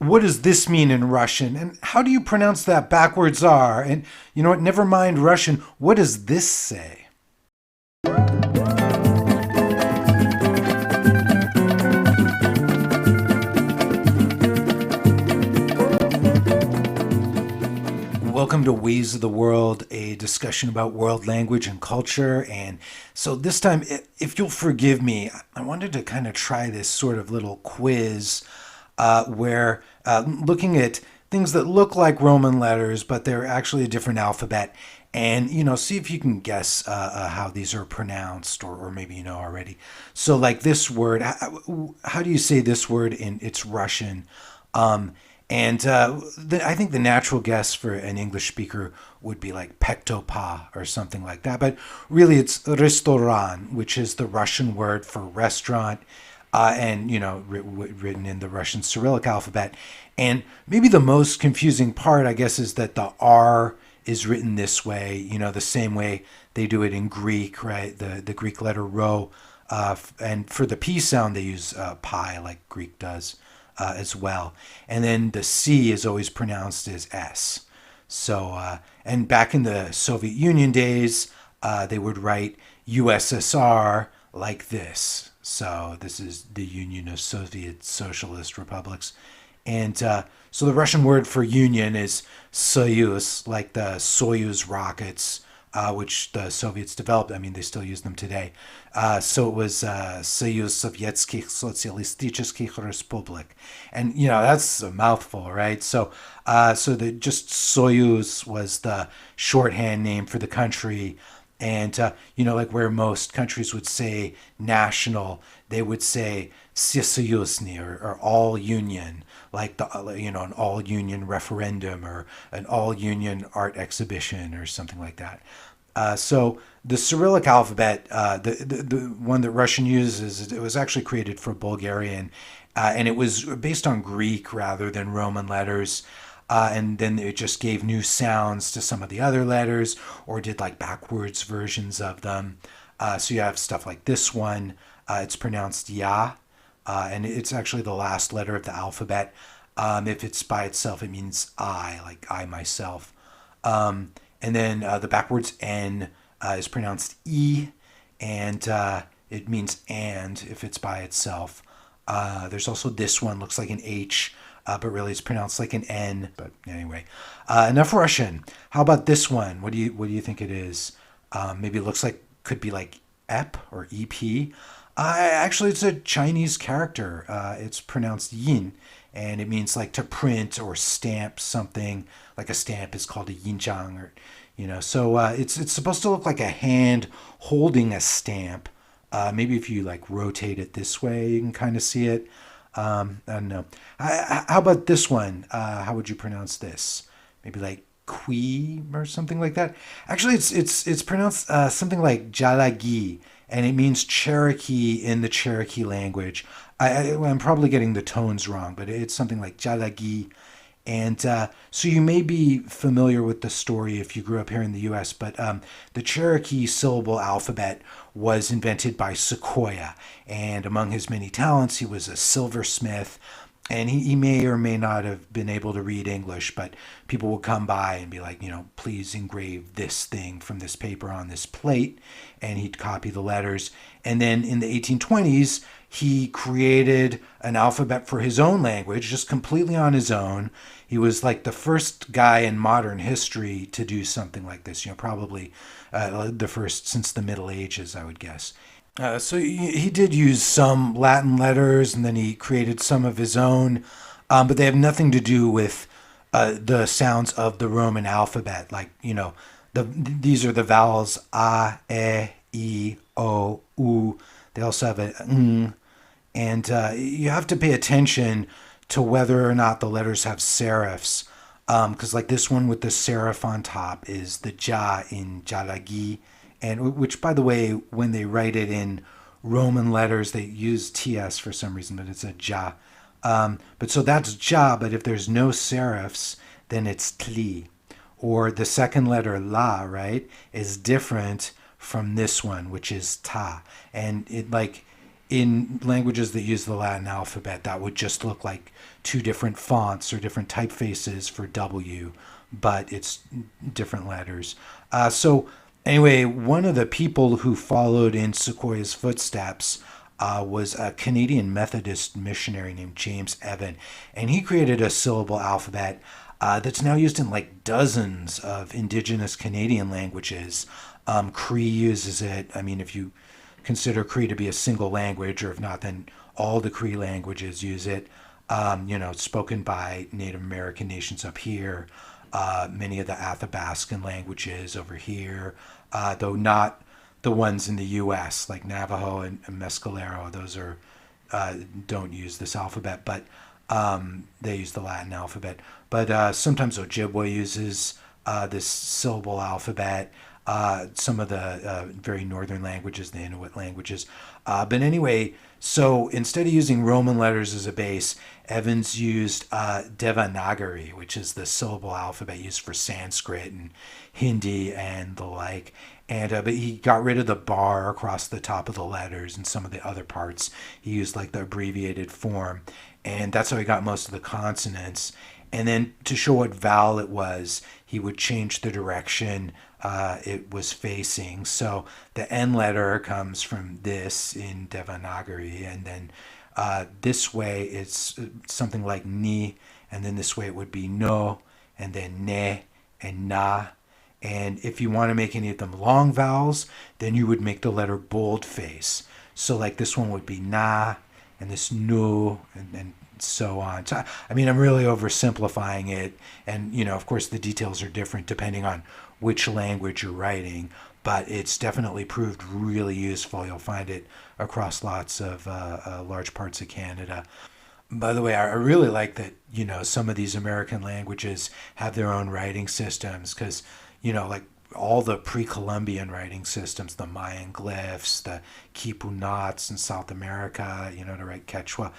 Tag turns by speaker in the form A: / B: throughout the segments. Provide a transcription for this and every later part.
A: What does this mean in Russian? And how do you pronounce that backwards R? And you know what? Never mind Russian. What does this say? Welcome to Ways of the World, a discussion about world language and culture. And so this time, if you'll forgive me, I wanted to kind of try this sort of little quiz where looking at things that look like Roman letters, but they're actually a different alphabet. And, see if you can guess how these are pronounced, or maybe you know already. So like this word, how do you say this word in its Russian? And I think the natural guess for an English speaker would be like pektopa or something like that. But really, it's restoran, which is the Russian word for restaurant, and written in the Russian Cyrillic alphabet. And maybe the most confusing part, I guess, is that the R is written this way. The same way they do it in Greek, right? The Greek letter rho, and for the P sound they use pi, like Greek does. As well. And then the C is always pronounced as S. So, and back in the Soviet Union days, they would write USSR like this. So this is the Union of Soviet Socialist Republics. And so the Russian word for union is Soyuz, like the Soyuz rockets, which the Soviets developed. I mean, they still use them today. So it was Союз Советских Социалистических Республик. And, that's a mouthful, right? So just Soyuz was the shorthand name for the country. And, like where most countries would say national, they would say Всесоюзный, or all union, like an all union referendum or an all union art exhibition or something like that. So the Cyrillic alphabet, the one that Russian uses, it was actually created for Bulgarian, and it was based on Greek rather than Roman letters. And then it just gave new sounds to some of the other letters, or did like backwards versions of them. So you have stuff like this one. It's pronounced ya, and it's actually the last letter of the alphabet. If it's by itself, it means I, like I myself. And then the backwards N is pronounced E, and it means and if it's by itself. There's also this one, looks like an H, but really it's pronounced like an N. But anyway, enough Russian. How about this one? What do you think it is? Maybe it looks like, could be like EP or EP. Actually, it's a Chinese character. It's pronounced yin, and it means like to print or stamp something. Like a stamp is called a yinjiang, or So it's supposed to look like a hand holding a stamp. Maybe if you like rotate it this way, you can kind of see it. I don't know. How about this one? How would you pronounce this? Maybe like qui or something like that. Actually, it's pronounced something like jalagi, and it means Cherokee in the Cherokee language. I'm probably getting the tones wrong, but it's something like jalagi. And so you may be familiar with the story if you grew up here in the U.S., but the Cherokee syllable alphabet was invented by Sequoyah. And among his many talents, he was a silversmith. And he may or may not have been able to read English, but people would come by and be like, please engrave this thing from this paper on this plate. And he'd copy the letters. And then in the 1820s, he created an alphabet for his own language, just completely on his own. He was like the first guy in modern history to do something like this, probably the first since the Middle Ages, I would guess. So he did use some Latin letters, and then he created some of his own, but they have nothing to do with the sounds of the Roman alphabet. Like, these are the vowels a, e, o, u. They also have an ng, and you have to pay attention to whether or not the letters have serifs, because like this one with the serif on top is the ja in jalagi. And which, by the way, when they write it in Roman letters, they use TS for some reason, but it's a ja. But so that's ja, but if there's no serifs, then it's tli. Or the second letter la, right, is different from this one, which is ta. And it like in languages that use the Latin alphabet, that would just look like two different fonts or different typefaces for W, but it's different letters. So anyway, one of the people who followed in Sequoia's footsteps was a Canadian Methodist missionary named James Evan, and he created a syllable alphabet that's now used in like dozens of Indigenous Canadian languages. Cree uses it. I mean, if you consider Cree to be a single language, or if not, then all the Cree languages use it. Spoken by Native American nations up here, many of the Athabascan languages over here, though not the ones in the U.S. like Navajo and Mescalero. Those are don't use this alphabet, but they use the Latin alphabet. But sometimes Ojibwe uses this syllable alphabet. Some of the very northern languages, the Inuit languages. But anyway, so instead of using Roman letters as a base, Evans used Devanagari, which is the syllable alphabet used for Sanskrit and Hindi and the like. And but he got rid of the bar across the top of the letters and some of the other parts. He used like the abbreviated form, and that's how he got most of the consonants. And then to show what vowel it was, he would change the direction it was facing. So the N letter comes from this in Devanagari, and then this way it's something like ni, and then this way it would be no, and then ne, and na. And if you want to make any of them long vowels, then you would make the letter boldface. So like this one would be na, and this nu, and so on. So, I mean, I'm really oversimplifying it. And, of course, the details are different depending on which language you're writing. But it's definitely proved really useful. You'll find it across lots of large parts of Canada. By the way, I really like that, some of these American languages have their own writing systems because, like all the pre-Columbian writing systems, the Mayan glyphs, the Kipunats in South America, to write Quechua,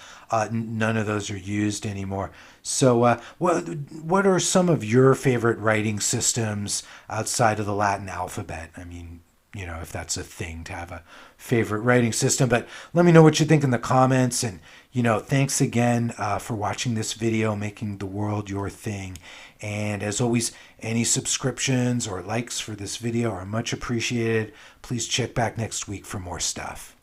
A: none of those are used anymore. So what are some of your favorite writing systems outside of the Latin alphabet? I mean, if that's a thing to have a favorite writing system. But let me know what you think in the comments. And, thanks again for watching this video, making the world your thing. And as always, any subscriptions or likes for this video are much appreciated. Please check back next week for more stuff.